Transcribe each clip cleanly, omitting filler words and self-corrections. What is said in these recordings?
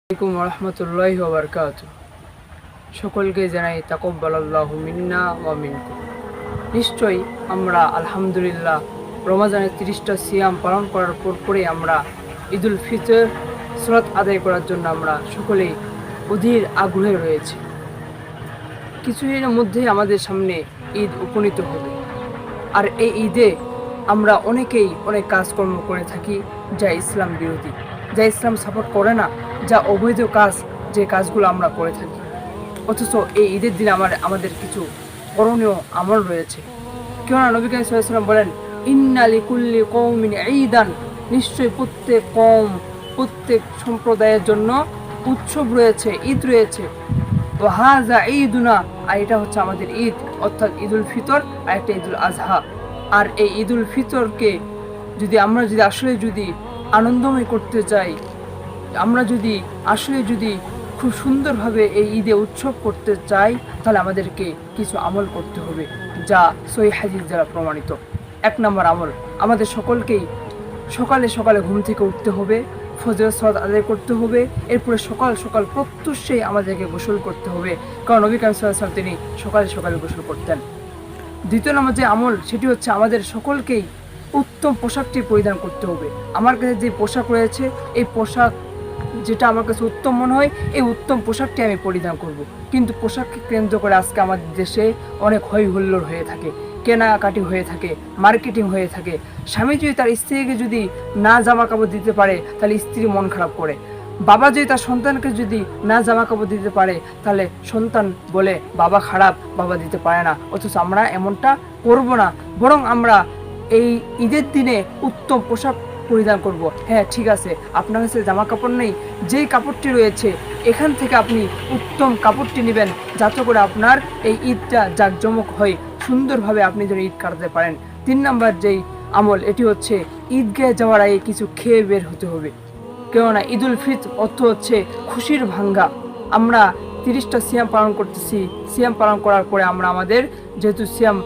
আলাইকুম রহমতুল্লাহি ওয়া বারাকাতুহু। সকলকে জানাই তাকাব্বালাল্লাহু মিন্না ওয়া মিনকুম। নিশ্চয়ই আমরা আলহামদুলিল্লাহ রমজানের 30টা সিয়াম পালন করার পরে আমরা ঈদুল ফিতর সালাত আদায় করার জন্য আমরা সকলেই অধীর আগ্রহে রয়েছি। কিছুদিনের মধ্যেই আমাদের সামনে ঈদ উপনীত হবে, আর এই ঈদে আমরা অনেকেই অনেক কাজকর্ম করে থাকি যা ইসলাম বিরোধী, যা ইসলাম সাপোর্ট করে না, যা অবৈধ কাজ, যে কাজগুলো আমরা করে থাকি। অথচ এই ঈদের দিন আমাদের কিছু করণীয় আমল রয়েছে। কেননা নবী করিম সাল্লাল্লাহু আলাইহি ওয়াসাল্লাম বলেন, ইন্না লিকুল্লি কওমিন ঈদান, নিশ্চয়ই প্রত্যেক কওম, প্রত্যেক সম্প্রদায়ের জন্য উৎসব রয়েছে, ঈদ রয়েছে। ওয়া হাযা ঈদুনা, আর এটা হচ্ছে আমাদের ঈদ, অর্থাৎ ঈদুল ফিতর, আর একটা ঈদুল আজহা। আর এই ঈদুল ফিতরকে আমরা আসলে আনন্দময় করতে চাই, আমরা যদি খুব সুন্দরভাবে এই ঈদে উৎসব করতে চাই, তাহলে আমাদেরকে কিছু আমল করতে হবে, যা সহিহ হাদিস দ্বারা প্রমাণিত। 1 নম্বর আমল, আমাদের সকলকেই সকালে সকালে ঘুম থেকে উঠতে হবে, ফজরের সালাত আদায় করতে হবে। এরপরে সকাল সকাল প্রত্যুষেই আমাদেরকে গোসল করতে হবে, কারণ নবী করিম সাল্লাল্লাহু আলাইহি ওয়াসাল্লাম তিনি সকালে সকালে গোসল করতেন। 2 নম্বর যে আমল, সেটি হচ্ছে আমাদের সকলকেই উত্তম পোশাকটি পরিধান করতে হবে। আমার কাছে যে পোশাক রয়েছে, এই পোশাক যেটা আমার কাছে উত্তম মনে হয়, এই উত্তম পোশাকটি আমি পরিধান করব। কিন্তু পোশাককে কেন্দ্র করে আজকে আমাদের দেশে অনেক হই হুল্লোড় হয়ে থাকে, কেনাকাটি হয়ে থাকে, মার্কেটিং হয়ে থাকে। স্বামী যদি তার স্ত্রীকে না জামা কাপড় দিতে পারে, তাহলে স্ত্রী মন খারাপ করে। বাবা যদি তার সন্তানকে না জামা কাপড় দিতে পারে, তাহলে সন্তান বলে বাবা খারাপ, বাবা দিতে পারে না। অথচ আমরা এমনটা করব না, বরং আমরা এই ঈদের দিনে উত্তম পোশাক পরিধান করব। হ্যাঁ, ঠিক আছে, আপনার কাছে জামা কাপড় নেই, যেই কাপড়টি রয়েছে এখান থেকে আপনি উত্তম কাপড়টি নেবেন, যাতে করে আপনার এই ঈদটা জাঁকজমক হয়, সুন্দরভাবে আপনি যেন ঈদ কাটাতে পারেন। 3 নম্বর যেই আমল, এটি হচ্ছে ঈদগাহে যাওয়ার আগে কিছু খেয়ে বের হতে হবে। কেননা ঈদুল ফিতর অর্থ হচ্ছে খুশির ভাঙ্গা। আমরা 30টা সিয়াম পালন করতেছি, সিয়াম পালন করার পরে আমরা আমাদের যেহেতু সিয়াম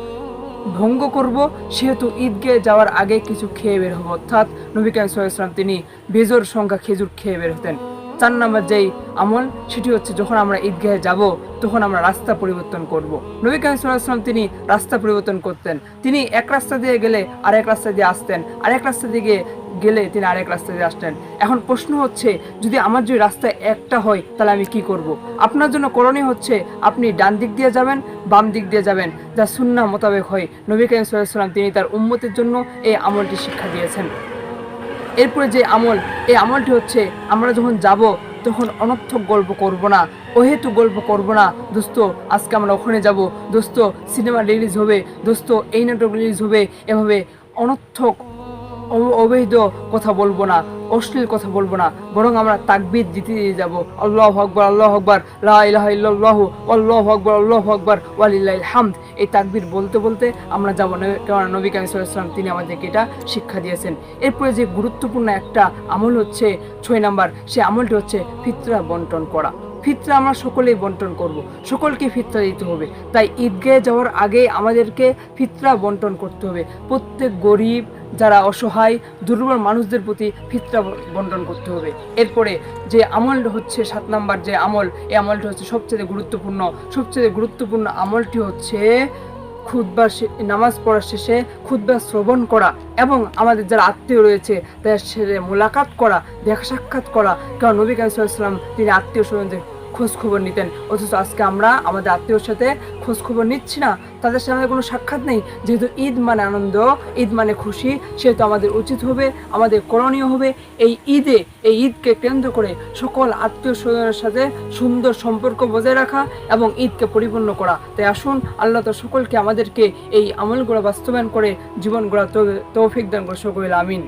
ভঙ্গ করব, সেহেতু ঈদগাহে যাওয়ার আগে কিছু খেয়ে বের হবো। অর্থাৎ নবী করিম সাল্লাল্লাহু আলাইহি ওয়াসাল্লাম তিনি বেজোর সংখ্যা খেজুর খেয়ে বের হতেন। 4 নম্বর যেই আমল, সেটি হচ্ছে যখন আমরা ঈদগাহে যাব, তখন আমরা রাস্তা পরিবর্তন করব। নবী করিম সাল্লাল্লাহু আলাইহি ওয়াসাল্লাম তিনি রাস্তা পরিবর্তন করতেন। তিনি এক রাস্তা দিয়ে গেলে আরেক রাস্তা দিয়ে আসতেন, আরেক রাস্তা দিয়ে গেলে তিনি আরেক রাস্তা দিয়ে আসতেন। এখন প্রশ্ন হচ্ছে, যদি আমার যে রাস্তা একটা হয়, তাহলে আমি কি করব? আপনার জন্য করণীয় হচ্ছে, আপনি ডান দিক দিয়ে যাবেন, বাম দিক দিয়ে যাবেন, যা সুন্নাহ মোতাবেক হয়। নবী করিম সাল্লাল্লাহু আলাইহি ওয়াসাল্লাম তিনি তার উম্মতের জন্য এই আমলটি শিক্ষা দিয়েছেন। এরপরে যে আমল, এই আমলটি হচ্ছে, আমরা যখন যাব তখন অনর্থক গল্প করব না, অহেতু গল্প করব না। দোস্ত, আজকে আমরা ওখানে যাব, দোস্ত সিনেমা রিলিজ হবে, দোস্ত এই নাটক রিলিজ হবে, এভাবে অনর্থক অবৈধ কথা বলবো না, অশ্লীল কথা বলবো না, বরং আমরা তাকবীর দিতে যাব, আল্লাহু আকবার, আল্লাহু আকবার, লা ইলাহা ইল্লাল্লাহু, আল্লাহু আকবার, আল্লাহু আকবার, ওয়া লিল্লাহিল হামদ। এই তাকবীর বলতে বলতে আমরা যাব, কারণ নবী করিম সাল্লাল্লাহু আলাইহি ওয়াসাল্লাম তিনি আমাদেরকে এটা শিক্ষা দিয়েছেন। এরপরে যে গুরুত্বপূর্ণ একটা আমল হচ্ছে 6 নম্বর, সেই আমলটি হচ্ছে ফিতরা বন্টন করা। ফিতরা আমরা সকলেই বন্টন করব, সকলকে ফিতরা দিতে হবে। তাই ঈদগাহে যাওয়ার আগে আমাদেরকে ফিতরা বন্টন করতে হবে। প্রত্যেক গরিব, যারা অসহায়, দুর্বল মানুষদের প্রতি ফিতরা বন্টন করতে হবে। এরপরে যে আমল হচ্ছে 7 নম্বর যে আমল, এই আমলটি হচ্ছে সবচেয়ে গুরুত্বপূর্ণ আমলটি হচ্ছে নামাজ পড়ার শেষে খুতবা শ্রবণ করা, এবং আমাদের যারা আত্মীয় রয়েছে তাদের সাথে মোলাকাত করা, দেখা সাক্ষাৎ করা। কারণ নবী করিম সাল্লাল্লাহু আলাইহি ওয়াসাল্লাম তিনি আত্মীয় স্বজনদের খোঁজ খবর নিতেন। অথচ আজকে আমরা আমাদের আত্মীয়র সাথে খোঁজ খবর নিচ্ছি না, তাদের সাথে কোনো সাক্ষাৎ নেই। যেহেতু ঈদ মানে আনন্দ, ঈদ মানে খুশি, সেহেতু আমাদের উচিত হবে, আমাদের করণীয় হবে এই ঈদকে কেন্দ্র করে সকল আত্মীয় স্বজনের সাথে সুন্দর সম্পর্ক বজায় রাখা এবং ঈদকে পরিপূর্ণ করা। তাই আসুন, আল্লাহ তো সকলকে আমাদেরকে এই আমলগুলো বাস্তবায়ন করে জীবন গড়ার তৌফিক দান করে সকলে, আমিন।